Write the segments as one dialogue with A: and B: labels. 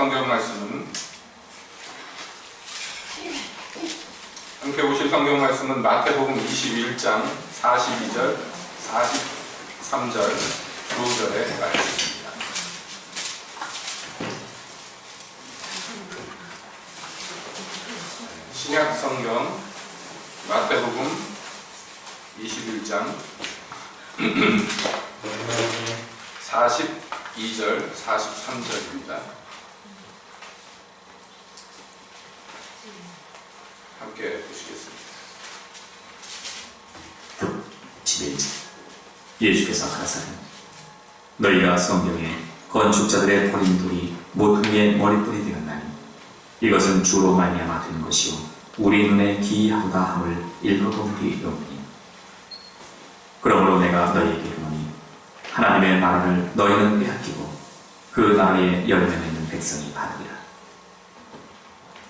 A: 성경 말씀은 함께 보실 성경 말씀은 마태복음 21장 42절, 43절, 2절의 말씀입니다. 신약 성경 마태복음 21장 42절, 43절입니다. 함께 보시겠습니다.
B: 11절 예수께서 가라사대 너희가 성경에 건축자들의 버린 돌이 모퉁이의 머릿돌이 되었나니 이것은 주로 말미암아 된 것이요 우리 눈에 기이하도다 함을 읽어보리이오니 그러므로 내가 너희에게 이르노니 하나님의 나라를 너희는 빼앗기고 그 나라의 열매를 맺는 백성이 받으리라.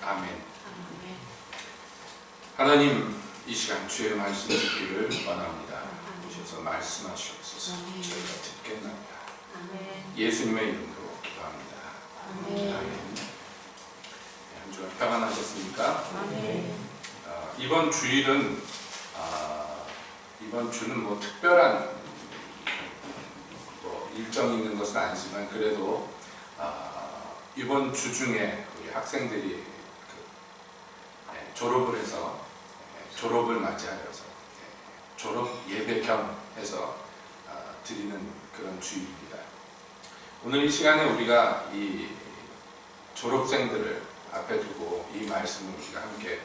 A: 아멘. 하나님, 이 시간 주의 말씀 듣기를 원합니다. 오셔서 말씀하시옵소서. 저희가 듣겠나이다. 예수님의 이름으로 기도합니다. 아멘. 한 주간 평안하셨습니까? 이번 주일은 이번 주는 뭐 특별한 일정이 있는 것은 아니지만 그래도 이번 주 중에 우리 학생들이 졸업을 해서 졸업을 맞이하여서 졸업 예배 겸 해서 드리는 그런 주일입니다. 오늘 이 시간에 우리가 이 졸업생들을 앞에 두고 이 말씀을 우리가 함께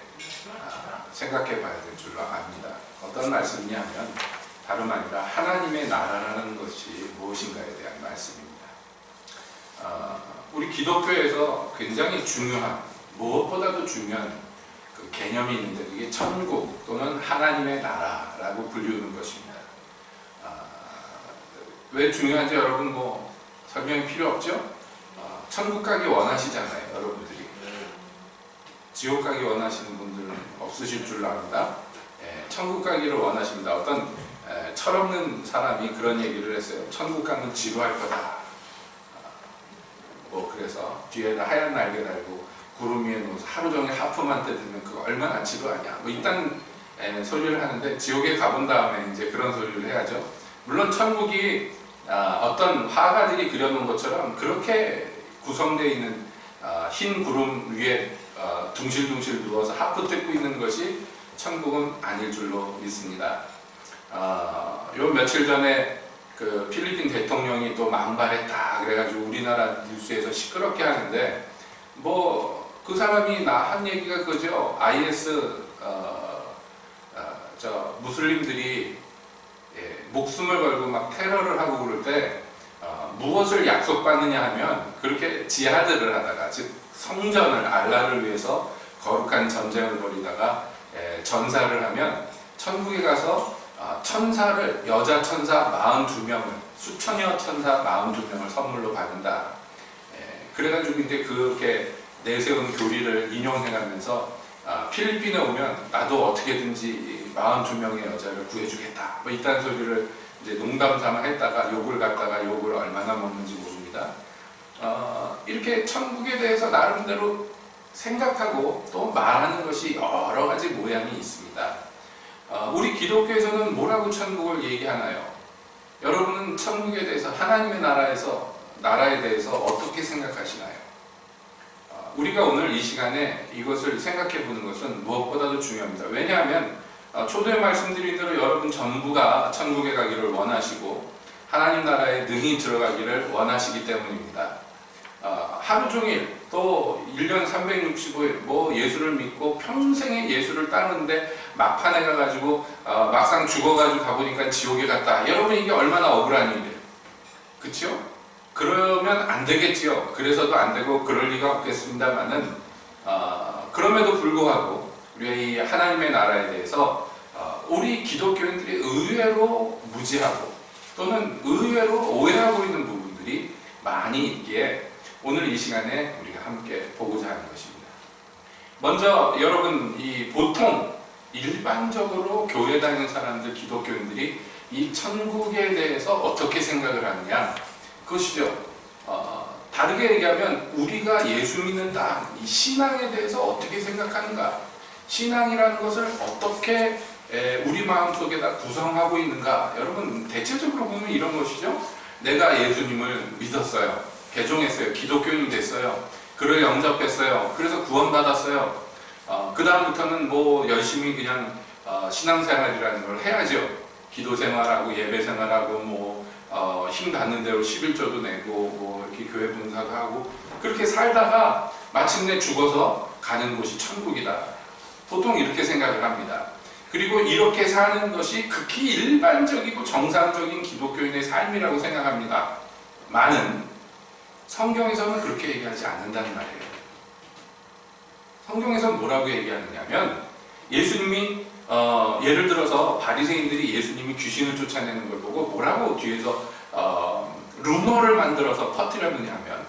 A: 생각해 봐야 될 줄로 압니다. 어떤 말씀이냐 하면 다름 아니라 하나님의 나라라는 것이 무엇인가에 대한 말씀입니다. 우리 기독교에서 굉장히 중요한, 무엇보다도 중요한 그 개념이 있는데 그게 천국 또는 하나님의 나라라고 불리우는 것입니다. 왜 중요한지 여러분 뭐 설명이 필요 없죠? 천국 가기 원하시잖아요, 여러분들이. 지옥 가기 원하시는 분들은 없으실 줄로 압니다. 천국 가기를 원하십니다. 어떤 철없는 사람이 그런 얘기를 했어요. 천국 가면 지루할 거다. 뭐 그래서 뒤에다 하얀 날개 달고 구름 위에 누워서 하루 종일 하프만 때리면 그거 얼마나 지루하냐. 뭐 이딴 소리를 하는데 지옥에 가본 다음에 이제 그런 소리를 해야죠. 물론 천국이 어떤 화가들이 그려놓은 것처럼 그렇게 구성되어 있는 흰 구름 위에 둥실둥실 누워서 하프 뜯고 있는 것이 천국은 아닐 줄로 믿습니다. 요 며칠 전에 그 필리핀 대통령이 또 만발했다 그래가지고 우리나라 뉴스에서 시끄럽게 하는데 뭐 그 사람이 한 얘기가 그죠. IS 무슬림들이 목숨을 걸고 막 테러를 하고 그럴 때 무엇을 약속받느냐 하면 그렇게 지하드를 하다가 즉 성전을 알라를 위해서 거룩한 전쟁을 벌이다가 전사를 하면 천국에 가서 천사를 여자 천사 42명을 수천여 천사 42명을 선물로 받는다. 그래가지고 이제 그렇게 내세운 교리를 인용해가면서 필리핀에 오면 나도 어떻게든지 42명의 여자를 구해주겠다. 뭐 이딴 소리를 이제 농담 삼아 했다가 욕을 갖다가 욕을 얼마나 먹는지 모릅니다. 이렇게 천국에 대해서 나름대로 생각하고 또 말하는 것이 여러 가지 모양이 있습니다. 우리 기독교에서는 뭐라고 천국을 얘기하나요? 여러분은 천국에 대해서 하나님의 나라에 대해서 어떻게 생각하시나요? 우리가 오늘 이 시간에 이것을 생각해 보는 것은 무엇보다도 중요합니다. 왜냐하면 초대에 말씀드린 대로 여러분 전부가 천국에 가기를 원하시고 하나님 나라에 능히 들어가기를 원하시기 때문입니다. 하루 종일 또 1년 365일 뭐 예수를 믿고 평생에 예수를 따르는데 막판에 가가지고 막상 죽어가지고 가보니까 지옥에 갔다. 여러분 이게 얼마나 억울한 일이에요. 그쵸? 그러면 안 되겠지요. 그래서도 안 되고 그럴 리가 없겠습니다만은 그럼에도 불구하고 우리 이 하나님의 나라에 대해서 우리 기독교인들이 의외로 무지하고 또는 의외로 오해하고 있는 부분들이 많이 있기에 오늘 이 시간에 우리가 함께 보고자 하는 것입니다. 먼저 여러분 이 보통 일반적으로 교회 다니는 사람들 기독교인들이 이 천국에 대해서 어떻게 생각을 하느냐 그것이죠. 다르게 얘기하면 우리가 예수 믿는다, 이 신앙에 대해서 어떻게 생각하는가, 신앙이라는 것을 어떻게 우리 마음속에다 구성하고 있는가. 여러분 대체적으로 보면 이런 것이죠. 내가 예수님을 믿었어요, 개종했어요, 기독교인이 됐어요, 그를 영접했어요, 그래서 구원받았어요. 그 다음부터는 뭐 열심히 그냥 신앙생활이라는 걸 해야죠. 기도생활하고 예배생활하고 뭐 힘 닿는 대로 11조도 내고 뭐 이렇게 교회 봉사도 하고 그렇게 살다가 마침내 죽어서 가는 곳이 천국이다. 보통 이렇게 생각을 합니다. 그리고 이렇게 사는 것이 극히 일반적이고 정상적인 기독교인의 삶이라고 생각합니다. 많은 성경에서는 그렇게 얘기하지 않는다는 말이에요. 성경에서는 뭐라고 얘기하느냐면 예수님이 예를 들어서 바리새인들이 예수님이 귀신을 쫓아내는 걸 보고 뭐라고 뒤에서 루머를 만들어서 퍼뜨렸느냐 하면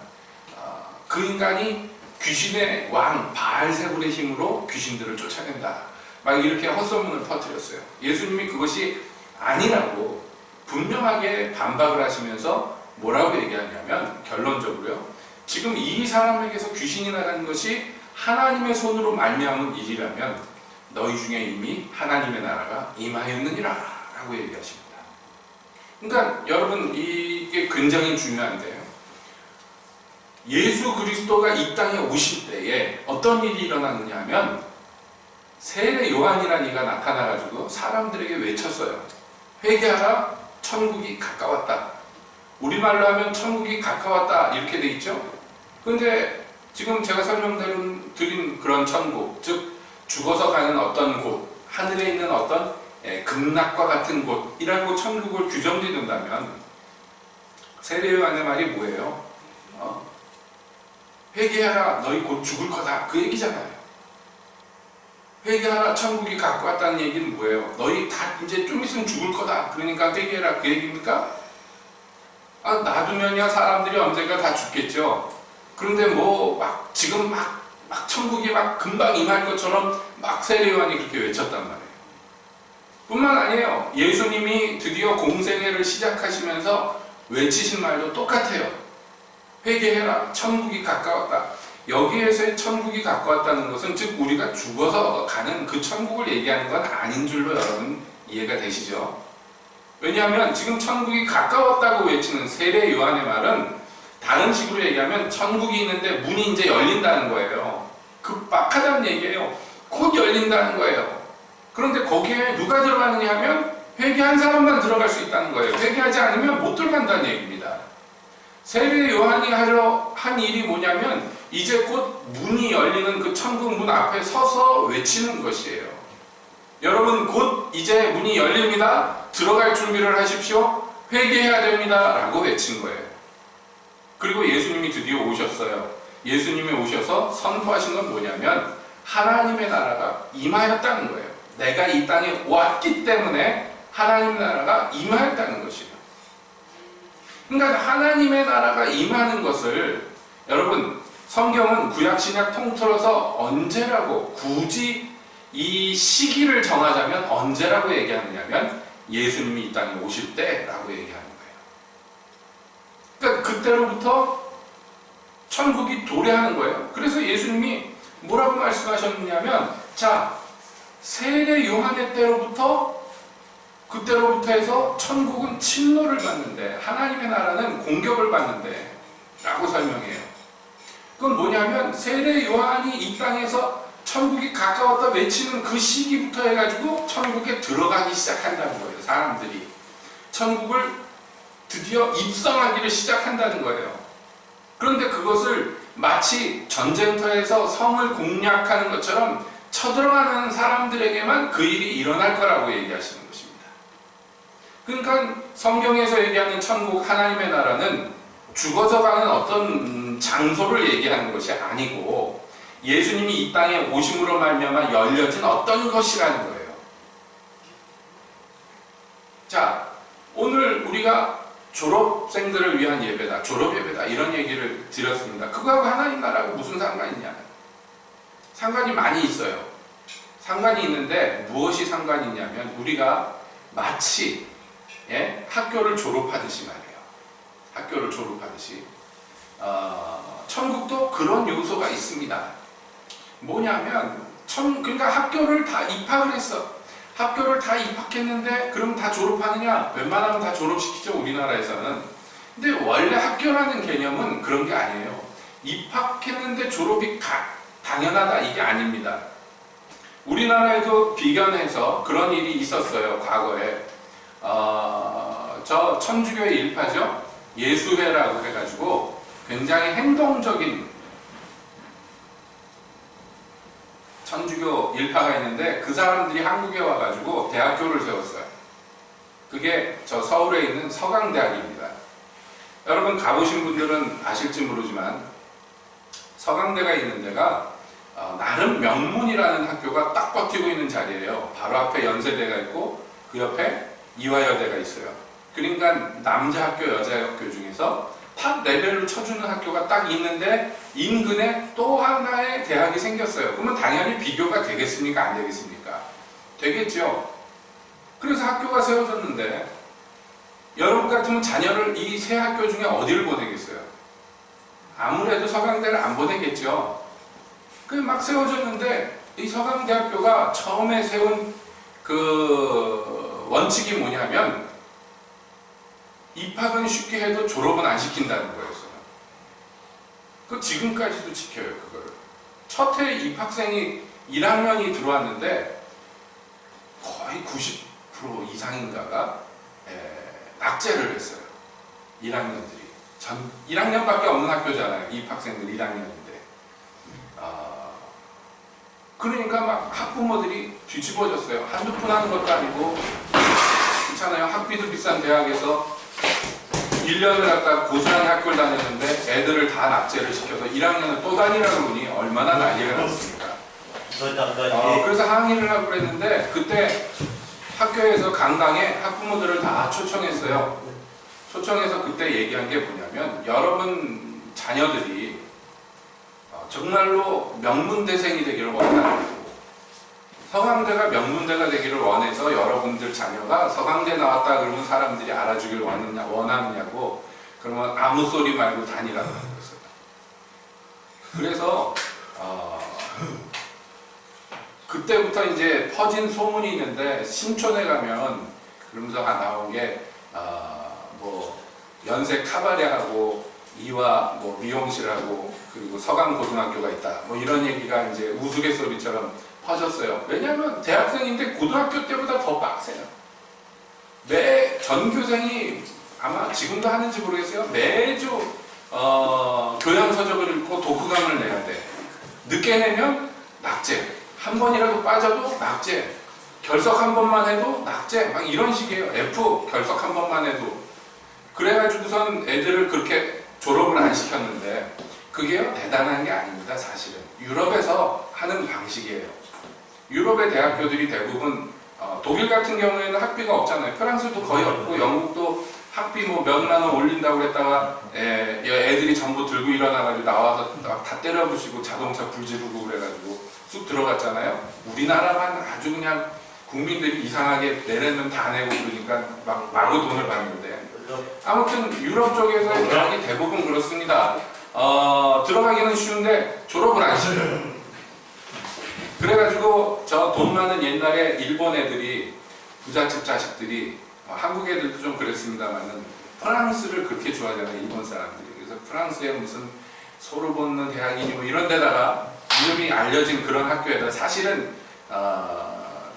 A: 그 인간이 귀신의 왕 바알세불의 힘으로 귀신들을 쫓아낸다, 막 이렇게 헛소문을 퍼뜨렸어요. 예수님이 그것이 아니라고 분명하게 반박을 하시면서 뭐라고 얘기하냐면 결론적으로요, 지금 이 사람에게서 귀신이 나가는 것이 하나님의 손으로 말미암은 일이라면 너희 중에 이미 하나님의 나라가 임하였느니라 라고 얘기하십니다. 그러니까 여러분 이게 굉장히 중요한데요, 예수 그리스도가 이 땅에 오실 때에 어떤 일이 일어났느냐 하면 세례 요한이라는 이가 나타나가지고 사람들에게 외쳤어요. 회개하라, 천국이 가까웠다. 우리말로 하면 천국이 가까웠다 이렇게 돼 있죠. 그런데 지금 제가 설명드린 그런 천국, 즉 죽어서 가는 어떤 곳, 하늘에 있는 어떤 극락과 같은 곳이라고 천국을 규정짓는다면 세례 요한의 말이 뭐예요? 회개하라, 너희 곧 죽을 거다, 그 얘기잖아요. 회개하라, 천국이 가까웠다는 얘기는 뭐예요? 너희 다 이제 좀 있으면 죽을 거다, 그러니까 회개해라, 그 얘기입니까? 놔두면야 사람들이 언젠가 다 죽겠죠. 그런데 뭐 막 지금 막 천국이 막 금방 임할 것처럼 막 세례 요한이 그렇게 외쳤단 말이에요. 뿐만 아니에요. 예수님이 드디어 공생애를 시작하시면서 외치신 말도 똑같아요. 회개해라, 천국이 가까웠다. 여기에서의 천국이 가까웠다는 것은 즉 우리가 죽어서 가는 그 천국을 얘기하는 건 아닌 줄로 여러분 이해가 되시죠? 왜냐하면 지금 천국이 가까웠다고 외치는 세례 요한의 말은 다른 식으로 얘기하면 천국이 있는데 문이 이제 열린다는 거예요. 급박하다는 얘기예요. 곧 열린다는 거예요. 그런데 거기에 누가 들어가느냐 하면 회개한 사람만 들어갈 수 있다는 거예요. 회개하지 않으면 못 들어간다는 얘기입니다. 세례 요한이 하려 한 일이 뭐냐면 이제 곧 문이 열리는 그 천국 문 앞에 서서 외치는 것이에요. 여러분 곧 이제 문이 열립니다. 들어갈 준비를 하십시오. 회개해야 됩니다. 라고 외친 거예요. 그리고 예수님이 드디어 오셨어요. 예수님이 오셔서 선포하신 건 뭐냐면 하나님의 나라가 임하였다는 거예요. 내가 이 땅에 왔기 때문에 하나님의 나라가 임하였다는 것이에요. 그러니까 하나님의 나라가 임하는 것을 여러분 성경은 구약신약 통틀어서 언제라고 굳이 이 시기를 정하자면 언제라고 얘기하느냐면 예수님이 이 땅에 오실 때라고 얘기하는 거예요. 그러니까 그때로부터 천국이 도래하는 거예요. 그래서 예수님이 뭐라고 말씀하셨느냐면 자, 세례 요한의 때로부터 그때로부터 해서 천국은 침노를 받는데 하나님의 나라는 공격을 받는데 라고 설명해요. 그건 뭐냐면 세례 요한이 이 땅에서 천국이 가까웠다 외치는 그 시기부터 해가지고 천국에 들어가기 시작한다는 거예요. 사람들이 천국을 드디어 입성하기를 시작한다는 거예요. 그런데 그것을 마치 전쟁터에서 성을 공략하는 것처럼 쳐들어가는 사람들에게만 그 일이 일어날 거라고 얘기하시는 것입니다. 그러니까 성경에서 얘기하는 천국 하나님의 나라는 죽어서 가는 어떤 장소를 얘기하는 것이 아니고 예수님이 이 땅에 오심으로 말미암아 열려진 어떤 것이라는 거예요. 자, 오늘 우리가 졸업생들을 위한 예배다, 졸업예배다 이런 얘기를 드렸습니다. 그거하고 하나님 나라하고 무슨 상관이 있냐? 상관이 많이 있어요. 상관이 있는데 무엇이 상관이 있냐면 우리가 마치 학교를 졸업하듯이 말이에요. 학교를 졸업하듯이 천국도 그런 요소가 있습니다. 뭐냐면 그러니까 학교를 다 입학을 했어. 학교를 다 입학했는데 그럼 다 졸업하느냐? 웬만하면 다 졸업시키죠, 우리나라에서는. 근데 원래 학교라는 개념은 그런 게 아니에요. 입학했는데 졸업이 당연하다, 이게 아닙니다. 우리나라에도 비견해서 그런 일이 있었어요, 과거에. 저 천주교의 일파죠, 예수회라고 해가지고 굉장히 행동적인 천주교 일파가 있는데 그 사람들이 한국에 와가지고 대학교를 세웠어요. 그게 저 서울에 있는 서강대학입니다. 여러분 가보신 분들은 아실지 모르지만 서강대가 있는 데가 나름 명문이라는 학교가 딱 버티고 있는 자리예요. 바로 앞에 연세대가 있고 그 옆에 이화여대가 있어요. 그러니까 남자 학교, 여자 학교 중에서 탑 레벨로 쳐주는 학교가 딱 있는데 인근에 또 하나의 대학이 생겼어요. 그러면 당연히 비교가 되겠습니까? 안 되겠습니까? 되겠죠. 그래서 학교가 세워졌는데 여러분 같으면 자녀를 이 세 학교 중에 어디를 보내겠어요? 아무래도 서강대를 안 보내겠죠. 그 막 세워졌는데 이 서강대학교가 처음에 세운 그 원칙이 뭐냐면 입학은 쉽게 해도 졸업은 안 시킨다는 거였어요. 그 지금까지도 지켜요, 그거를. 첫 해 입학생이 1학년이 들어왔는데 거의 90% 이상인가가 낙제를 했어요. 1학년들이. 1학년밖에 없는 학교잖아요. 입학생들 1학년인데. 그러니까 막 학부모들이 뒤집어졌어요. 한두 푼 하는 것도 아니고, 괜찮아요. 학비도 비싼 대학에서 1년을 갖다 고스란히 학교를 다녔는데 애들을 다 낙제를 시켜서 1학년을 또 다니라고 보니 얼마나 난리가 났습니까? 그래서 항의를 하고 그랬는데 그때 학교에서 강당에 학부모들을 다 초청했어요. 초청해서 그때 얘기한 게 뭐냐면 여러분 자녀들이 정말로 명문대생이 되기를 원하는, 서강대가 명문대가 되기를 원해서 여러분들 자녀가 서강대 나왔다 그러면 사람들이 알아주길 원하느냐고, 그러면 아무 소리 말고 다니라고 그랬어요. 그래서 그때부터 이제 퍼진 소문이 있는데 신촌에 가면 그러면서 나온 게 뭐 연세 카바레하고 이화 뭐 미용실하고 그리고 서강고등학교가 있다, 뭐 이런 얘기가 이제 우스갯소리처럼 퍼졌어요. 왜냐하면 대학생인데 고등학교 때보다 더 빡세요. 매 전교생이 아마 지금도 하는지 모르겠어요. 매주 교양서적을 읽고 독후감을 내야 돼. 늦게 내면 낙제, 한 번이라도 빠져도 낙제, 결석 한 번만 해도 낙제, 막 이런 식이에요. F 결석 한 번만 해도. 그래가지고선 애들을 그렇게 졸업을 안 시켰는데 그게요 대단한 게 아닙니다. 사실은 유럽에서 하는 방식이에요. 유럽의 대학교들이 대부분 독일 같은 경우에는 학비가 없잖아요. 프랑스도 거의 없고 영국도 학비 뭐 몇만 원 올린다고 그랬다가 애들이 전부 들고 일어나가지고 나와서 다 때려부시고 자동차 불 지르고 그래가지고 쑥 들어갔잖아요. 우리나라만 아주 그냥 국민들이 이상하게 내려면 다 내고 그러니까 막 마구 돈을 받는데, 아무튼 유럽 쪽에서 대학이 대부분 그렇습니다. 들어가기는 쉬운데 졸업을 안 시켜요. 그래가지고 저 돈 많은 옛날에 일본 애들이, 부잣집 자식들이, 한국 애들도 좀 그랬습니다만은 프랑스를 그렇게 좋아하잖아요, 일본 사람들이. 그래서 프랑스에 무슨 소르본느 대학이니 뭐 이런 데다가 이름이 알려진 그런 학교에다, 사실은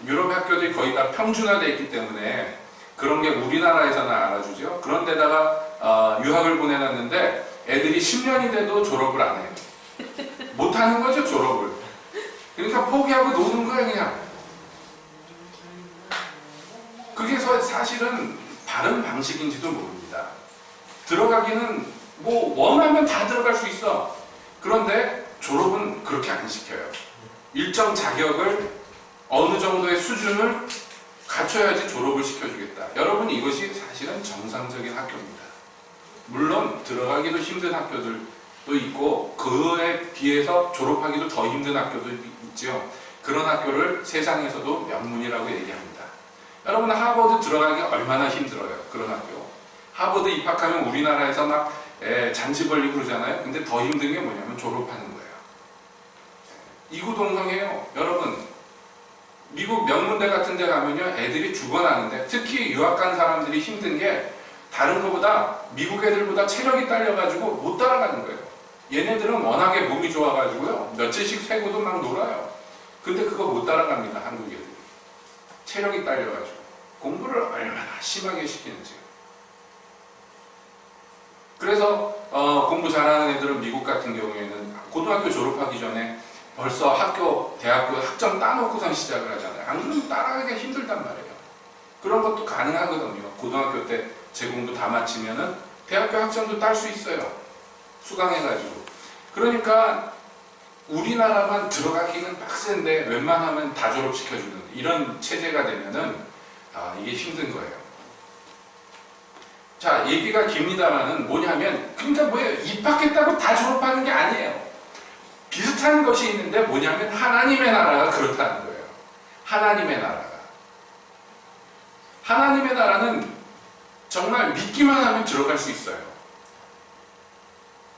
A: 유럽 학교들이 거의 다 평준화되어 있기 때문에 그런 게 우리나라에서는 알아주죠. 그런 데다가 유학을 보내놨는데 애들이 10년이 돼도 졸업을 안 해요. 못하는 거죠, 졸업을. 그러니까 포기하고 노는 거야, 그냥. 그게 사실은 바른 방식인지도 모릅니다. 들어가기는 뭐 원하면 다 들어갈 수 있어. 그런데 졸업은 그렇게 안 시켜요. 일정 자격을, 어느 정도의 수준을 갖춰야지 졸업을 시켜주겠다. 여러분, 이것이 사실은 정상적인 학교입니다. 물론 들어가기도 힘든 학교들도 있고 그에 비해서 졸업하기도 더 힘든 학교도 있죠. 그런 학교를 세상에서도 명문이라고 얘기합니다. 여러분, 하버드 들어가기 얼마나 힘들어요. 그런 학교. 하버드 입학하면 우리나라에서 막 잔치 벌리고 그러잖아요. 근데 더 힘든 게 뭐냐면 졸업하는 거예요. 이구동성이에요. 여러분, 미국 명문대 같은 데 가면요, 애들이 죽어나는데, 특히 유학 간 사람들이 힘든 게 다른 거보다 미국 애들보다 체력이 딸려가지고 못 따라가는 거예요. 얘네들은 워낙에 몸이 좋아가지고요, 며칠씩 새고도 막 놀아요. 근데 그거 못 따라갑니다, 한국 애들이. 체력이 딸려가지고. 공부를 얼마나 심하게 시키는지. 그래서 공부 잘하는 애들은 미국 같은 경우에는 고등학교 졸업하기 전에 벌써 대학교 학점 따놓고선 시작을 하잖아요. 안 그러면 따라가기가 힘들단 말이에요. 그런 것도 가능하거든요. 고등학교 때 제 공부 다 마치면은 대학교 학점도 딸 수 있어요. 수강해가지고. 그러니까 우리나라만 들어가기는 빡센데 웬만하면 다 졸업시켜주는 이런 체제가 되면은 이게 힘든 거예요. 자, 얘기가 깁니다만은 뭐냐면, 그러니까 뭐예요? 입학했다고 다 졸업하는 게 아니에요. 비슷한 것이 있는데 뭐냐면 하나님의 나라가 그렇다는 거예요. 하나님의 나라가. 하나님의 나라는 정말 믿기만 하면 들어갈 수 있어요.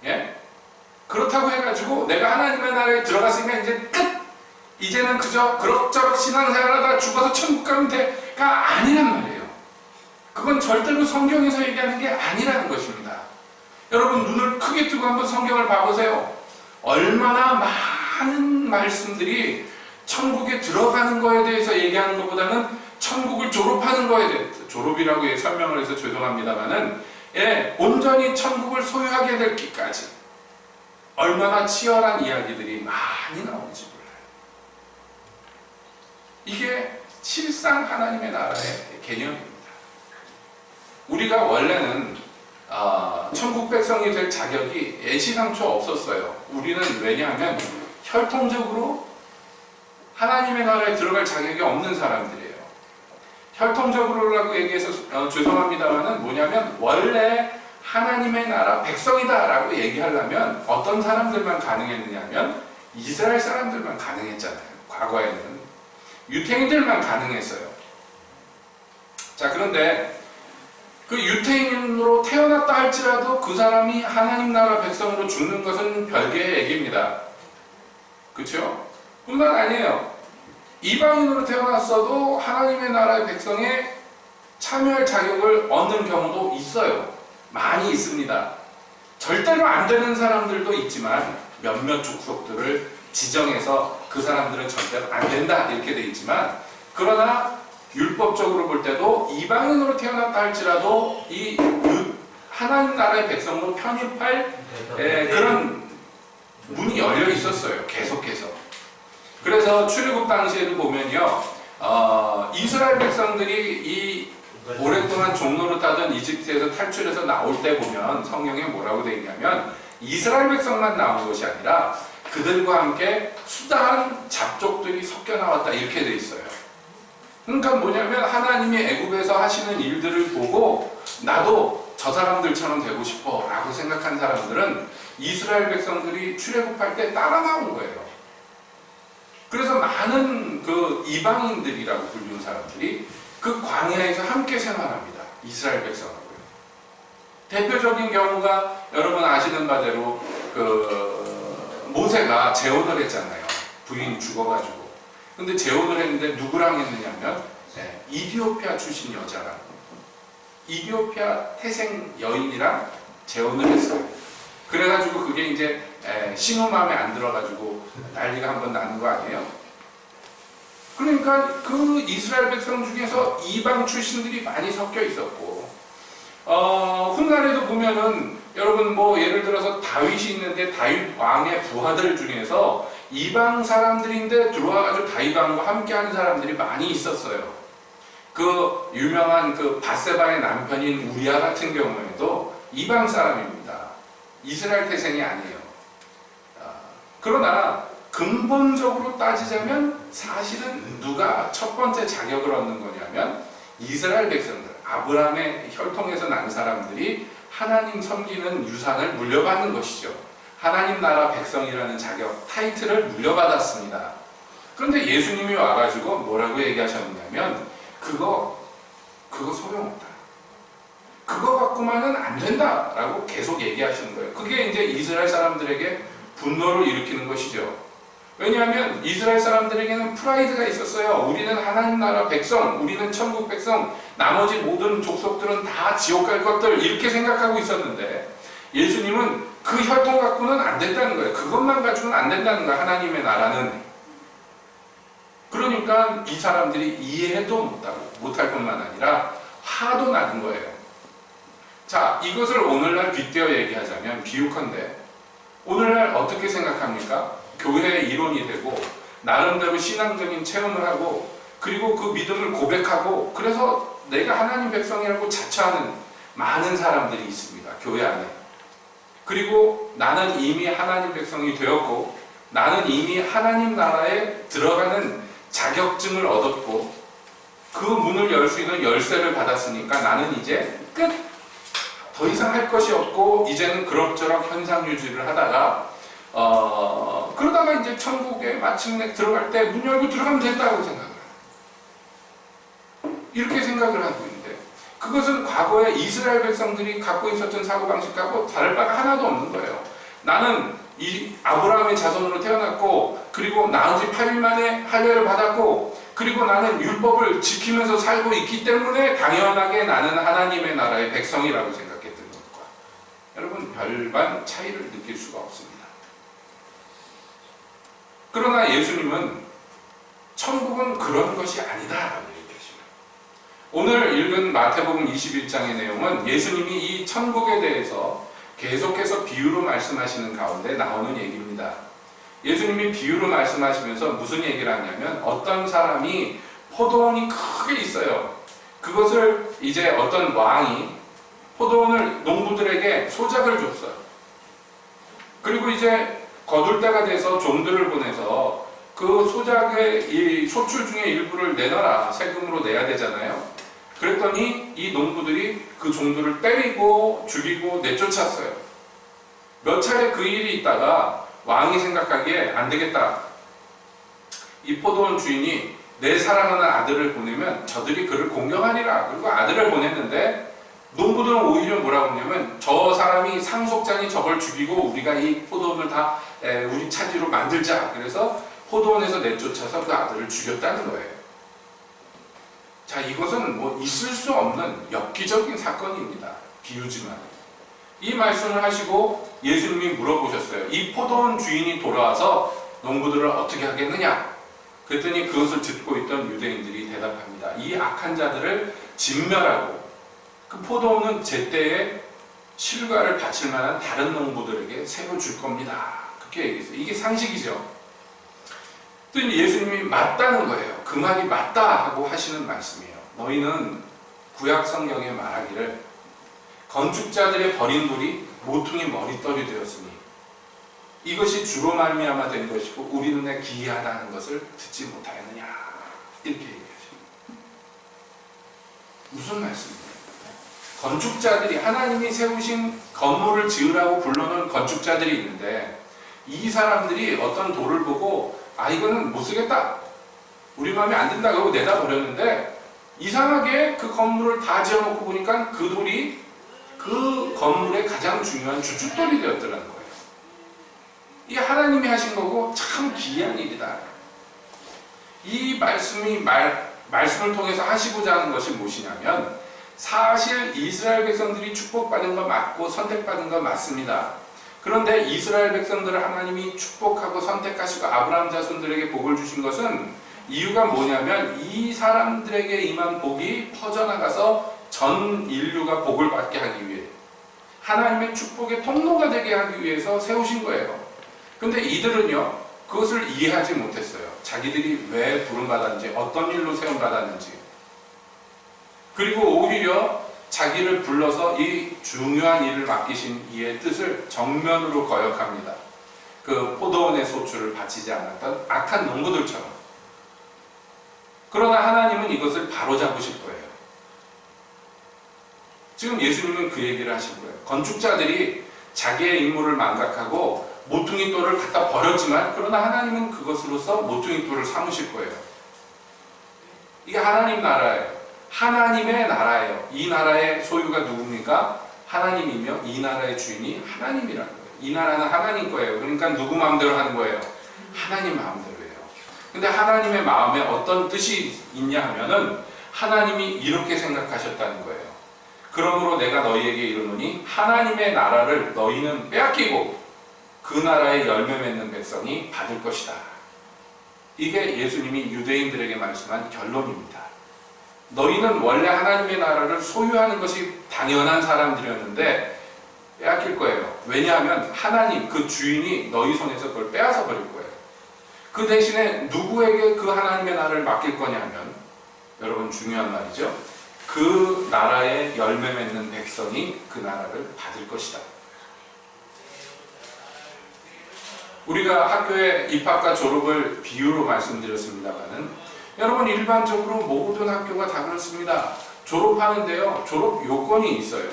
A: 예? 그렇다고 해가지고 내가 하나님의 나라에 들어갔으면 이제 끝! 이제는 그저 그럭저럭 신앙생활하다가 죽어서 천국 가면 돼가 아니란 말이에요. 그건 절대로 성경에서 얘기하는 게 아니라는 것입니다. 여러분, 눈을 크게 뜨고 한번 성경을 봐보세요. 얼마나 많은 말씀들이 천국에 들어가는 거에 대해서 얘기하는 것보다는 천국을 졸업하는 거에 대해서, 졸업이라고 설명을 해서 죄송합니다만은, 온전히 천국을 소유하게 될 기까지 얼마나 치열한 이야기들이 많이 나오는지 몰라요. 이게 실상 하나님의 나라의 개념입니다. 우리가 원래는 천국 백성이 될 자격이 애시당초 없었어요. 우리는 왜냐하면 혈통적으로 하나님의 나라에 들어갈 자격이 없는 사람들이에요. 혈통적으로라고 얘기해서 죄송합니다만은 뭐냐면, 원래 하나님의 나라 백성이다 라고 얘기하려면 어떤 사람들만 가능했느냐면 이스라엘 사람들만 가능했잖아요. 과거에는 유태인들만 가능했어요. 자, 그런데 그 유태인으로 태어났다 할지라도 그 사람이 하나님 나라 백성으로 죽는 것은 별개의 얘기입니다. 그렇죠? 뿐만 아니에요. 이방인으로 태어났어도 하나님의 나라의 백성에 참여할 자격을 얻는 경우도 있어요. 많이 있습니다. 절대로 안 되는 사람들도 있지만 몇몇 족속들을 지정해서 그 사람들은 절대로 안 된다 이렇게 돼 있지만, 그러나 율법적으로 볼 때도 이방인으로 태어났다 할지라도 이 하나님 나라의 백성으로 편입할 그런 문이 열려 있었어요. 계속해서. 그래서 출애굽 당시에도 보면요, 이스라엘 백성들이 이 오랫동안 종노릇하던 이집트에서 탈출해서 나올 때 보면 성경에 뭐라고 되어 있냐면, 이스라엘 백성만 나온 것이 아니라 그들과 함께 수다한 잡족들이 섞여 나왔다 이렇게 되어 있어요. 그러니까 뭐냐면 하나님이 애굽에서 하시는 일들을 보고 나도 저 사람들처럼 되고 싶어 라고 생각한 사람들은 이스라엘 백성들이 출애굽할 때 따라 나온 거예요. 그래서 많은 그 이방인들이라고 불리는 사람들이 그 광야에서 함께 생활합니다. 이스라엘 백성하고요. 대표적인 경우가 여러분 아시는 바대로 그 모세가 재혼을 했잖아요. 부인이 죽어가지고. 근데 재혼을 했는데 누구랑 했느냐면 이디오피아 출신 여자랑, 이디오피아 태생 여인이랑 재혼을 했어요. 그래가지고 그게 이제 신호 마음에 안 들어가지고 난리가 한번 나는 거 아니에요? 그러니까 그 이스라엘 백성 중에서 이방 출신들이 많이 섞여 있었고, 훗날에도 보면은 여러분 뭐 예를 들어서 다윗이 있는데 다윗 왕의 부하들 중에서 이방 사람들인데 들어와가지고 다윗 왕과 함께하는 사람들이 많이 있었어요. 그 유명한 그 밧세바의 남편인 우리아 같은 경우에도 이방 사람입니다. 이스라엘 태생이 아니에요. 그러나 근본적으로 따지자면 사실은 누가 첫 번째 자격을 얻는 거냐면 이스라엘 백성들, 아브라함의 혈통에서 난 사람들이 하나님 섬기는 유산을 물려받는 것이죠. 하나님 나라 백성이라는 자격, 타이틀을 물려받았습니다. 그런데 예수님이 와가지고 뭐라고 얘기하셨냐면 그거 소용없다. 그거 갖고만은 안 된다라고 계속 얘기하시는 거예요. 그게 이제 이스라엘 사람들에게 분노를 일으키는 것이죠. 왜냐하면 이스라엘 사람들에게는 프라이드가 있었어요. 우리는 하나님 나라 백성, 우리는 천국 백성, 나머지 모든 족속들은 다 지옥 갈 것들, 이렇게 생각하고 있었는데 예수님은 그 혈통 갖고는 안 된다는 거예요. 그것만 가지고는 안 된다는 거예요. 하나님의 나라는. 그러니까 이 사람들이 이해도 못할 뿐만 아니라 화도 나는 거예요. 자, 이것을 오늘날 빗대어 얘기하자면 비유컨대 오늘날 어떻게 생각합니까? 교회의 이론이 되고 나름대로 신앙적인 체험을 하고 그리고 그 믿음을 고백하고 그래서 내가 하나님 백성이라고 자처하는 많은 사람들이 있습니다. 교회 안에. 그리고 나는 이미 하나님 백성이 되었고 나는 이미 하나님 나라에 들어가는 자격증을 얻었고 그 문을 열 수 있는 열쇠를 받았으니까 나는 이제 끝! 더 이상 할 것이 없고 이제는 그럭저럭 현상 유지를 하다가 그러다가 이제 천국에 마침내 들어갈 때 문 열고 들어가면 된다고 생각을 해요. 이렇게 생각을 하고 있는데 그것은 과거에 이스라엘 백성들이 갖고 있었던 사고방식하고 다를 바가 하나도 없는 거예요. 나는 이 아브라함의 자손으로 태어났고 그리고 낳은 지 8일 만에 할례를 받았고 그리고 나는 율법을 지키면서 살고 있기 때문에 당연하게 나는 하나님의 나라의 백성이라고 생각했던 것과 여러분 별반 차이를 느낄 수가 없습니다. 그러나 예수님은 천국은 그런 것이 아니다라고 얘기하십니다. 오늘 읽은 마태복음 21장의 내용은 예수님이 이 천국에 대해서 계속해서 비유로 말씀하시는 가운데 나오는 얘기입니다. 예수님이 비유로 말씀하시면서 무슨 얘기를 하냐면 어떤 사람이 포도원이 크게 있어요. 그것을 이제 어떤 왕이 포도원을 농부들에게 소작을 줬어요. 그리고 이제 거둘 때가 돼서 종들을 보내서 그 소작의 이 소출 중에 일부를 내놔라. 세금으로 내야 되잖아요. 그랬더니 이 농부들이 그 종들을 때리고 죽이고 내쫓았어요. 몇 차례 그 일이 있다가 왕이 생각하기에 안 되겠다. 이 포도원 주인이 내 사랑하는 아들을 보내면 저들이 그를 공경하리라. 그리고 아들을 보냈는데 농부들은 오히려 뭐라고 하냐면 저 사람이 상속자니 저걸 죽이고 우리가 이 포도원을 다 우리 차지로 만들자. 그래서 포도원에서 내쫓아서 그 아들을 죽였다는 거예요. 자, 이것은 뭐 있을 수 없는 엽기적인 사건입니다. 비유지만. 이 말씀을 하시고 예수님이 물어보셨어요. 이 포도원 주인이 돌아와서 농부들을 어떻게 하겠느냐? 그랬더니 그것을 듣고 있던 유대인들이 대답합니다. 이 악한 자들을 진멸하고 그 포도원은 제때에 실과를 바칠 만한 다른 농부들에게 새로 줄 겁니다. 그렇게 얘기했어요. 이게 상식이죠. 또 예수님이 맞다는 거예요. 그 말이 맞다 하고 하시는 말씀이에요. 너희는 구약 성경에 말하기를 건축자들의 버린 돌이 모퉁이 머릿돌이 되었으니 이것이 주로 말미암아 된 것이고 우리 눈에 기이하다는 것을 듣지 못하였느냐. 이렇게 얘기하십니다. 무슨 말씀입니까? 건축자들이 하나님이 세우신 건물을 지으라고 불러놓은 건축자들이 있는데 이 사람들이 어떤 돌을 보고 이거는 못 쓰겠다. 우리 마음에 안 든다. 그러고 내다 버렸는데 이상하게 그 건물을 다 지어놓고 보니까 그 돌이 그 건물의 가장 중요한 주춧돌이 되었더라는 거예요. 이게 하나님이 하신 거고 참 기이한 일이다. 이 말씀을 통해서 하시고자 하는 것이 무엇이냐면 사실 이스라엘 백성들이 축복받은 거 맞고 선택받은 거 맞습니다. 그런데 이스라엘 백성들을 하나님이 축복하고 선택하시고 아브라함 자손들에게 복을 주신 것은 이유가 뭐냐면 이 사람들에게 임한 복이 퍼져나가서 전 인류가 복을 받게 하기 위해 하나님의 축복의 통로가 되게 하기 위해서 세우신 거예요. 근데 이들은요 그것을 이해하지 못했어요. 자기들이 왜 부름받았는지 어떤 일로 세움받았는지 그리고 오히려 자기를 불러서 이 중요한 일을 맡기신 이의 뜻을 정면으로 거역합니다. 그 포도원의 소출을 바치지 않았던 악한 농부들처럼. 그러나 하나님은 이것을 바로잡으실 거예요. 지금 예수님은 그 얘기를 하신 거예요. 건축자들이 자기의 임무를 망각하고 모퉁이 돌을 갖다 버렸지만 그러나 하나님은 그것으로서 모퉁이 돌을 삼으실 거예요. 이게 하나님 나라예요. 하나님의 나라예요. 이 나라의 소유가 누굽니까? 하나님이며 이 나라의 주인이 하나님이라는 거예요. 이 나라는 하나님 거예요. 그러니까 누구 마음대로 하는 거예요? 하나님 마음대로예요. 근데 하나님의 마음에 어떤 뜻이 있냐 하면은 하나님이 이렇게 생각하셨다는 거예요. 그러므로 내가 너희에게 이르노니 하나님의 나라를 너희는 빼앗기고 그 나라의 열매 맺는 백성이 받을 것이다. 이게 예수님이 유대인들에게 말씀한 결론입니다. 너희는 원래 하나님의 나라를 소유하는 것이 당연한 사람들이었는데 빼앗길 거예요. 왜냐하면 하나님, 그 주인이 너희 손에서 그걸 빼앗아 버릴 거예요. 그 대신에 누구에게 그 하나님의 나라를 맡길 거냐면, 여러분 중요한 말이죠. 그 나라의 열매 맺는 백성이 그 나라를 받을 것이다. 우리가 학교의 입학과 졸업을 비유로 말씀드렸습니다만은 여러분 일반적으로 모든 학교가 다 그렇습니다. 졸업하는데요, 졸업 요건이 있어요.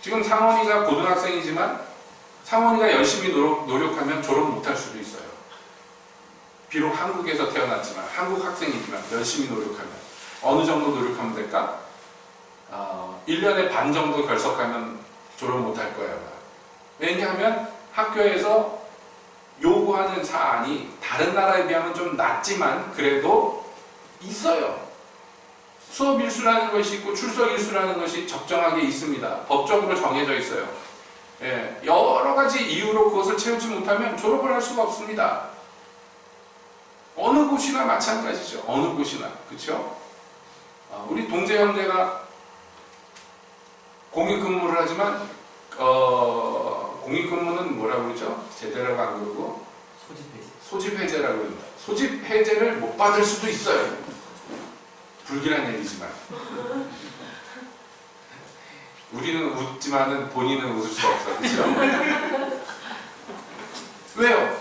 A: 지금 상원이가 고등학생이지만 상원이가 열심히 노력하면 졸업 못할 수도 있어요. 비록 한국에서 태어났지만, 한국 학생이지만 열심히 노력하면. 어느 정도 노력하면 될까? 1년에 반 정도 결석하면 졸업 못할 거예요. 왜냐하면 학교에서 요구하는 사안이 다른 나라에 비하면 좀 낮지만 그래도 있어요. 수업 일수라는 것이 있고 출석 일수라는 것이 적정하게 있습니다. 법적으로 정해져 있어요. 예, 여러 가지 이유로 그것을 채우지 못하면 졸업을 할 수가 없습니다. 어느 곳이나 마찬가지죠. 어느 곳이나. 그렇죠? 우리 동재 형제가 공익근무를 하지만 공익근무는 뭐라고 그러죠? 제대로 안 그러고 소집해제라고 합니다. 소집해제를 못 받을 수도 있어요. 불길한 얘기지만 우리는 웃지만은 본인은 웃을 수 없어. 그렇죠? 왜요?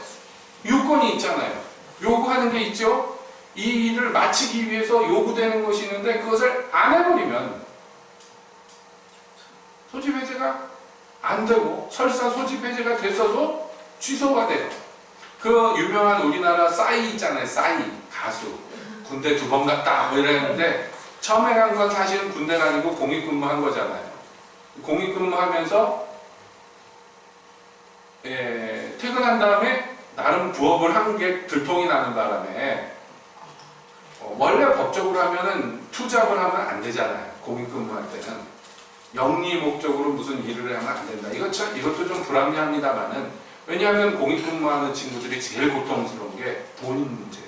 A: 요건이 있잖아요. 요구하는 게 있죠? 이 일을 마치기 위해서 요구되는 것이 있는데 그것을 안 해버리면 소집해제가 안 되고, 설사 소집해제가 됐어도 취소가 돼요. 그 유명한 우리나라 싸이 있잖아요. 싸이 가수. 군대 2번 갔다 뭐 이랬는데 처음에 간 건 사실은 군대가 아니고 공익근무한 거잖아요. 공익근무하면서 퇴근한 다음에 나름 부업을 한 게 들통이 나는 바람에 원래 법적으로 하면은 투잡을 하면 안 되잖아요. 공익근무할 때는 영리 목적으로 무슨 일을 하면 안 된다. 이것도 좀 불합리합니다만은, 왜냐하면 공익근무하는 친구들이 제일 고통스러운 게 본인 문제예요.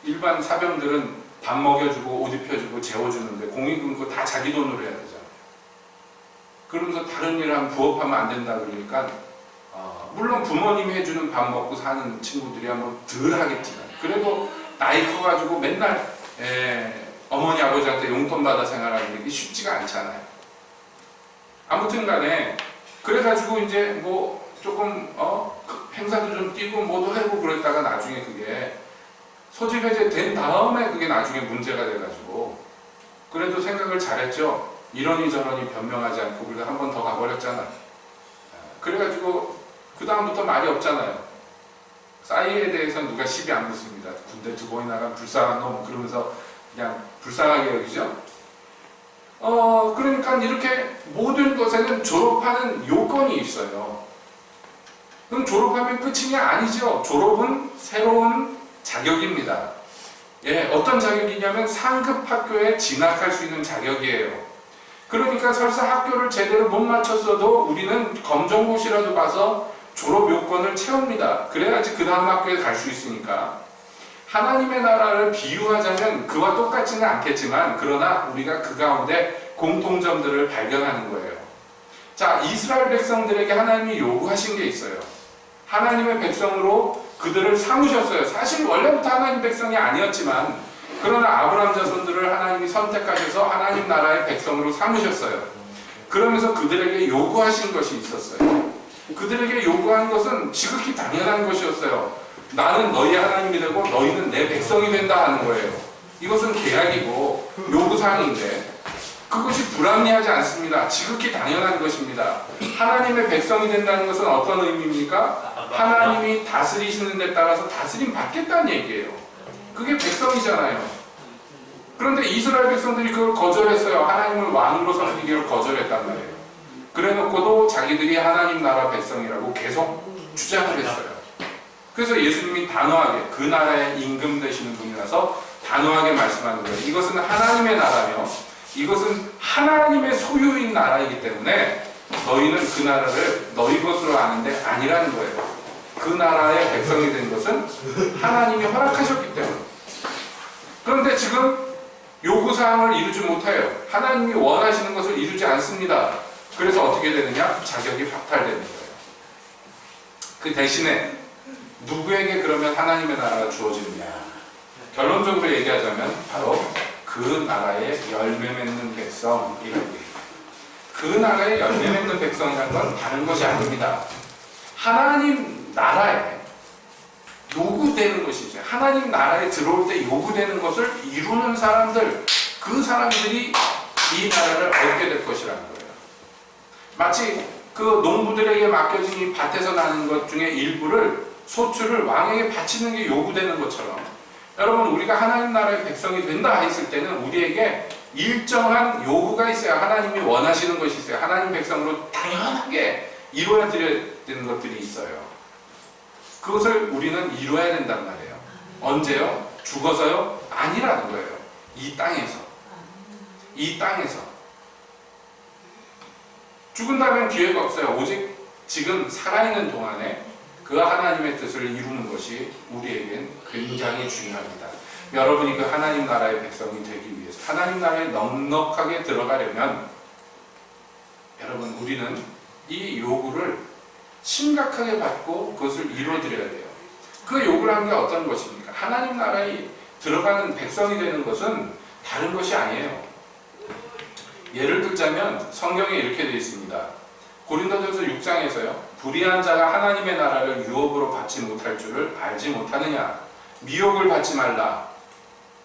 A: 일반 사병들은 밥 먹여주고 옷 입혀주고 재워주는데 공익근무 다 자기 돈으로 해야 되잖아요. 그러면서 다른 일을 하면 부업하면 안 된다 그러니까 물론 부모님이 해주는 밥 먹고 사는 친구들이야 뭐 덜 하겠지만, 그래도 나이 커가지고 맨날 어머니 아버지한테 용돈 받아 생활하는 게 쉽지가 않잖아요. 아무튼 간에 그래가지고 이제 뭐 조금 행사도 좀 뛰고 뭐도 하고 그랬다가 나중에 그게 소집해제 된 다음에 그게 나중에 문제가 돼가지고, 그래도 생각을 잘했죠. 이러니 저러니 변명하지 않고 우리가 한 번 더 가버렸잖아. 그래가지고 그 다음부터 말이 없잖아요. 싸이에 대해서 누가 시비 안 붙습니다. 군대 2번이 나간 불쌍한 놈 그러면서 그냥 불쌍하게 여기죠. 그러니까 이렇게 모든 것에는 졸업하는 요건이 있어요. 그럼 졸업하면 끝이냐? 아니죠. 졸업은 새로운 자격입니다. 예, 어떤 자격이냐면 상급 학교에 진학할 수 있는 자격이에요. 그러니까 설사 학교를 제대로 못 마쳤어도 우리는 검정고시라도 봐서 졸업 요건을 채웁니다. 그래야지 그 다음 학교에 갈 수 있으니까. 하나님의 나라를 비유하자면 그와 똑같지는 않겠지만, 그러나 우리가 그 가운데 공통점들을 발견하는 거예요. 자, 이스라엘 백성들에게 하나님이 요구하신 게 있어요. 하나님의 백성으로 그들을 삼으셨어요. 사실 원래부터 하나님 백성이 아니었지만, 그러나 아브라함 자손들을 하나님이 선택하셔서 하나님 나라의 백성으로 삼으셨어요. 그러면서 그들에게 요구하신 것이 있었어요. 그들에게 요구한 것은 지극히 당연한 것이었어요. 나는 너희 하나님이 되고 너희는 내 백성이 된다 하는 거예요. 이것은 계약이고 요구사항인데 그것이 불합리하지 않습니다. 지극히 당연한 것입니다. 하나님의 백성이 된다는 것은 어떤 의미입니까? 하나님이 다스리시는 데 따라서 다스림 받겠다는 얘기예요. 그게 백성이잖아요. 그런데 이스라엘 백성들이 그걸 거절했어요. 하나님을 왕으로 섬기기를 거절했단 말이에요. 그래놓고도 자기들이 하나님 나라 백성이라고 계속 주장을 했어요. 그래서 예수님이 단호하게 그 나라의 임금 되시는 분이라서 단호하게 말씀하는 거예요. 이것은 하나님의 나라며 이것은 하나님의 소유인 나라이기 때문에 너희는 그 나라를 너희 것으로 아는데 아니라는 거예요. 그 나라의 백성이 된 것은 하나님이 허락하셨기 때문에. 그런데 지금 요구사항을 이루지 못해요. 하나님이 원하시는 것을 이루지 않습니다. 그래서 어떻게 되느냐? 자격이 박탈되는 거예요. 그 대신에 누구에게 그러면 하나님의 나라가 주어지느냐? 결론적으로 얘기하자면 바로 그 나라의 열매 맺는 백성이라고 얘기해요. 그 나라의 열매 맺는 백성이라는 건 다른 것이 아닙니다. 하나님 나라에 요구되는 것이 있어요. 하나님 나라에 들어올 때 요구되는 것을 이루는 사람들, 그 사람들이 이 나라를 얻게 될 것이라는 거예요. 마치 그 농부들에게 맡겨진 이 밭에서 나는 것 중에 일부를 소출을 왕에게 바치는 게 요구되는 것처럼 여러분 우리가 하나님 나라의 백성이 된다 했을 때는 우리에게 일정한 요구가 있어요. 하나님이 원하시는 것이 있어요. 하나님 백성으로 당연하게 이루어야 되는 것들이 있어요. 그것을 우리는 이루어야 된단 말이에요. 언제요? 죽어서요? 아니라는 거예요. 이 땅에서. 이 땅에서. 죽은다면 기회가 없어요. 오직 지금 살아있는 동안에 그 하나님의 뜻을 이루는 것이 우리에겐 굉장히 중요합니다. 여러분이 그 하나님 나라의 백성이 되기 위해서 하나님 나라에 넉넉하게 들어가려면 여러분 우리는 이 요구를 심각하게 받고 그것을 이루어드려야 돼요. 그 요구를 하는 게 어떤 것입니까? 하나님 나라에 들어가는 백성이 되는 것은 다른 것이 아니에요. 예를 들자면 성경에 이렇게 되어 있습니다. 고린도전서 6장에서요. 불의한 자가 하나님의 나라를 유업으로 받지 못할 줄을 알지 못하느냐. 미혹을 받지 말라.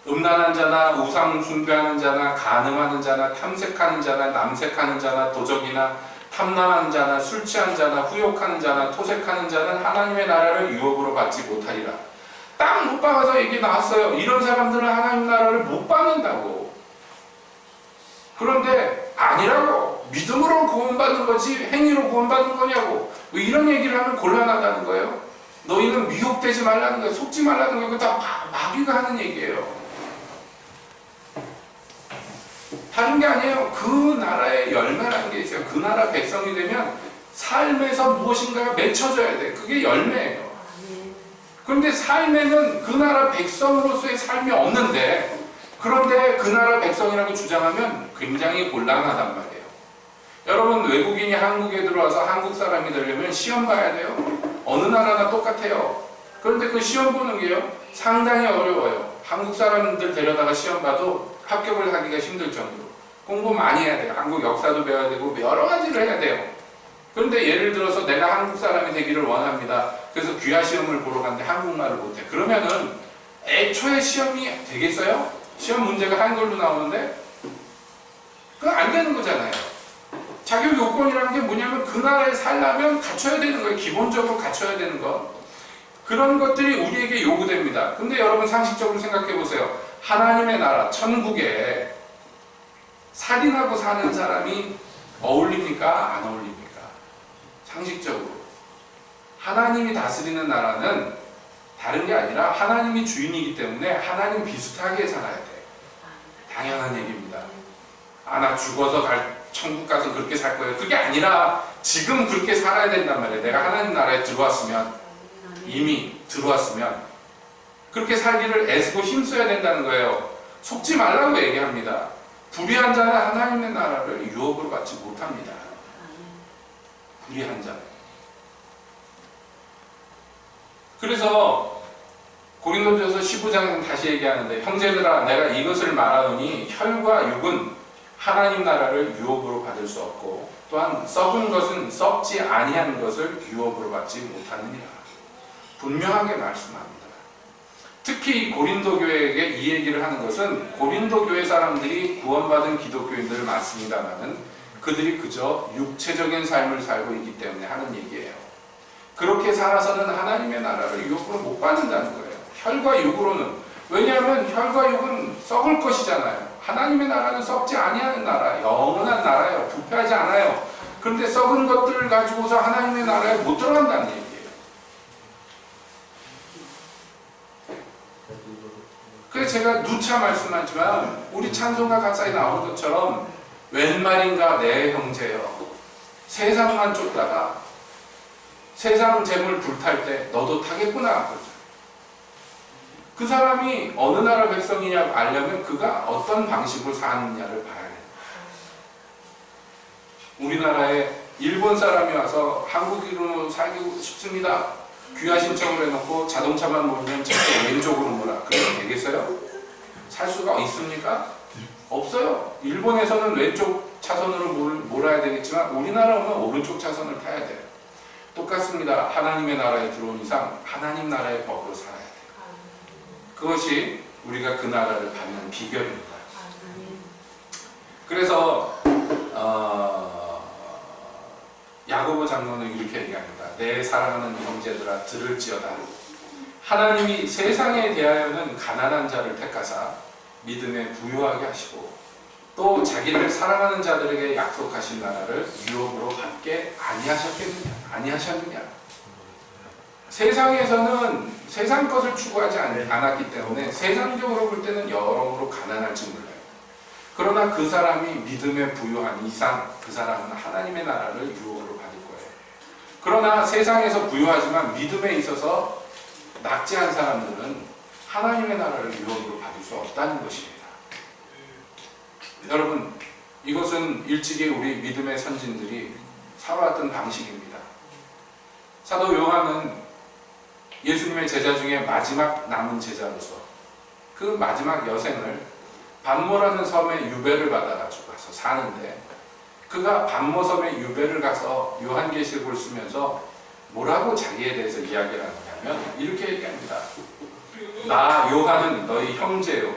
A: 음란한 자나 우상 숭배하는 자나 간음하는 자나 탐색하는 자나 남색하는 자나 도적이나 탐나는 자나 술 취한 자나 후욕하는 자나 토색하는 자는 하나님의 나라를 유업으로 받지 못하리라. 딱 못 박아서 얘기 나왔어요. 이런 사람들은 하나님 나라를 못 받는다고. 그런데 아니라고. 믿음으로 구원받는 거지 행위로 구원받는 거냐고. 왜 이런 얘기를 하면 곤란하다는 거예요. 너희는 미혹되지 말라는 거예요. 속지 말라는 거예요. 그거 다 마귀가 하는 얘기예요. 다른 게 아니에요. 그 나라의 열매라는 게 있어요. 그 나라 백성이 되면 삶에서 무엇인가가 맺혀져야 돼. 그게 열매예요. 그런데 삶에는 그 나라 백성으로서의 삶이 없는데 그런데 그 나라 백성이라고 주장하면 굉장히 곤란하단 말이에요. 여러분 외국인이 한국에 들어와서 한국 사람이 되려면 시험 봐야 돼요. 어느 나라나 똑같아요. 그런데 그 시험 보는 게요 상당히 어려워요. 한국 사람들 데려다가 시험 봐도 합격을 하기가 힘들 정도로 공부 많이 해야 돼요. 한국 역사도 배워야 되고 여러 가지를 해야 돼요. 그런데 예를 들어서 내가 한국 사람이 되기를 원합니다. 그래서 귀화 시험을 보러 갔는데 한국말을 못해. 그러면은 애초에 시험이 되겠어요? 시험 문제가 한글로 나오는데 그건 안 되는 거잖아요. 자격 요건이라는 게 뭐냐면 그 나라에 살려면 갖춰야 되는 거예요. 기본적으로 갖춰야 되는 것. 그런 것들이 우리에게 요구됩니다. 근데 여러분 상식적으로 생각해 보세요. 하나님의 나라, 천국에 살인하고 사는 사람이 어울립니까? 안 어울립니까? 상식적으로. 하나님이 다스리는 나라는 다른 게 아니라 하나님이 주인이기 때문에 하나님 비슷하게 살아야 돼. 당연한 얘기입니다. 아, 나 죽어서 천국 가서 그렇게 살 거예요. 그게 아니라 지금 그렇게 살아야 된단 말이에요. 내가 하나님 나라에 들어왔으면, 이미 들어왔으면 그렇게 살기를 애쓰고 힘써야 된다는 거예요. 속지 말라고 얘기합니다. 불의한 자는 하나님의 나라를 유업으로 받지 못합니다. 불의한 자는. 그래서 고린도전서 15장에서 다시 얘기하는데 형제들아 내가 이것을 말하노니 혈과 육은 하나님 나라를 유업으로 받을 수 없고 또한 썩은 것은 썩지 아니한 것을 유업으로 받지 못하느니라. 분명하게 말씀합니다. 특히 고린도 교회에게 이 얘기를 하는 것은 고린도 교회 사람들이 구원받은 기독교인들 맞습니다만은 그들이 그저 육체적인 삶을 살고 있기 때문에 하는 얘기예요. 그렇게 살아서는 하나님의 나라를 유업으로 못 받는다는 거예요. 혈과 육으로는. 왜냐하면 혈과 육은 썩을 것이잖아요. 하나님의 나라는 썩지 아니하는 나라, 영원한 나라예요. 부패하지 않아요. 그런데 썩은 것들을 가지고서 하나님의 나라에 못 들어간다는 얘기예요. 그래서 제가 누차 말씀하지만 우리 찬송가 가사에 나오는 것처럼 웬 말인가 내 형제여, 세상만 쫓다가 세상 재물 불탈 때 너도 타겠구나. 그러죠. 그 사람이 어느 나라 백성이냐 알려면 그가 어떤 방식으로 사느냐를 봐야 돼요. 우리나라에 일본 사람이 와서 한국인으로 살고 싶습니다. 귀화 신청을 해놓고 자동차만 몰면 자꾸 왼쪽으로 몰아. 그래도 되겠어요? 살 수가 있습니까? 없어요. 일본에서는 왼쪽 차선으로 몰아야 되겠지만 우리나라 오면 오른쪽 차선을 타야 돼요. 똑같습니다. 하나님의 나라에 들어온 이상 하나님 나라의 법으로 살아야 돼요. 그것이 우리가 그 나라를 받는 비결입니다. 그래서 야고보 장로는 이렇게 얘기합니다. 내 사랑하는 형제들아 들을지어다. 하나님이 세상에 대하여는 가난한 자를 택하사 믿음에 부유하게 하시고 또 자기를 사랑하는 자들에게 약속하신 나라를 유업으로 받게 아니하셨느냐. 세상에서는 세상 것을 추구하지 않았기 때문에 세상적으로 볼 때는 여러모로 가난할지 몰라요. 그러나 그 사람이 믿음에 부유한 이상 그 사람은 하나님의 나라를 유업으로 받을 거예요. 그러나 세상에서 부유하지만 믿음에 있어서 낙제한 사람들은 하나님의 나라를 유업으로 받을 수 없다는 것입니다. 여러분, 이것은 일찍이 우리 믿음의 선진들이 살아왔던 방식입니다. 사도 요한은 예수님의 제자 중에 마지막 남은 제자로서 그 마지막 여생을 반모라는 섬에 유배를 받아가지고 가서 사는데 그가 반모섬에 유배를 가서 요한계시록을 쓰면서 뭐라고 자기에 대해서 이야기를 하느냐면 이렇게 얘기합니다. 나 요한은 너희 형제요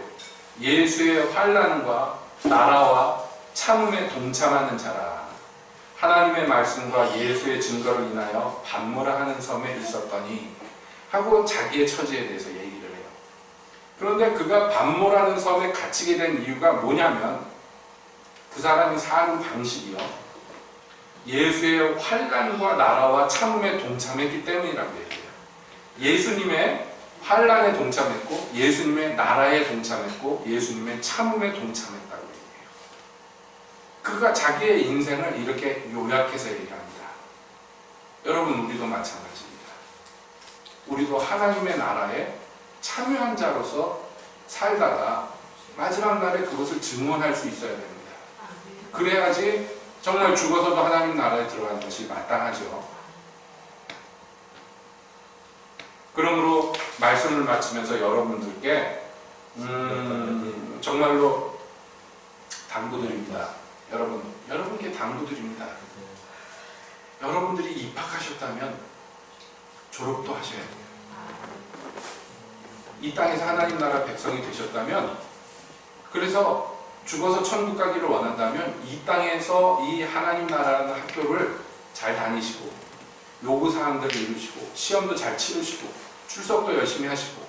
A: 예수의 환난과 나라와 참음에 동참하는 자라. 하나님의 말씀과 예수의 증거를 인하여 반모라 하는 섬에 있었더니 하고 자기의 처지에 대해서 얘기를 해요. 그런데 그가 반모라는 섬에 갇히게 된 이유가 뭐냐면 그 사람이 사는 방식이요 예수의 환난과 나라와 참음에 동참했기 때문이라고 얘기해요. 예수님의 환난에 동참했고 예수님의 나라에 동참했고 예수님의 참음에 동참했다고 얘기해요. 그가 자기의 인생을 이렇게 요약해서 얘기합니다. 여러분, 우리도 마찬가지입니다. 우리도 하나님의 나라에 참여한 자로서 살다가 마지막 날에 그것을 증언할 수 있어야 됩니다. 그래야지 정말 죽어서도 하나님 나라에 들어가는 것이 마땅하죠. 그러므로 말씀을 마치면서 여러분들께 정말로 당부드립니다. 여러분께 당부드립니다. 여러분들이 입학하셨다면 졸업도 하셔야 돼요. 이 땅에서 하나님 나라 백성이 되셨다면, 그래서 죽어서 천국 가기를 원한다면 이 땅에서 이 하나님 나라라는 학교를 잘 다니시고 요구사항들을 이루시고 시험도 잘 치르시고 출석도 열심히 하시고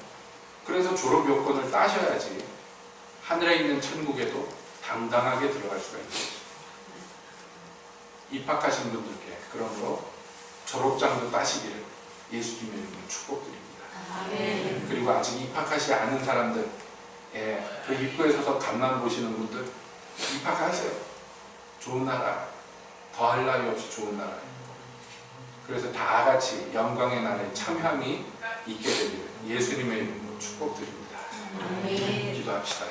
A: 그래서 졸업 요건을 따셔야지 하늘에 있는 천국에도 당당하게 들어갈 수가 있는 거죠. 입학하신 분들께 그러므로 졸업장도 따시기를 예수님의 이름으로 축복드립니다.
C: 아멘.
A: 그리고 아직 입학하지 않은 사람들, 그 입구에 서서 간만 보시는 분들 입학하세요. 좋은 나라, 더할 나위 없이 좋은 나라. 그래서 다 같이 영광의 날에 참여함이 있게 되기를 예수님의 이름으로 축복드립니다.
C: 아멘.
A: 기도합시다.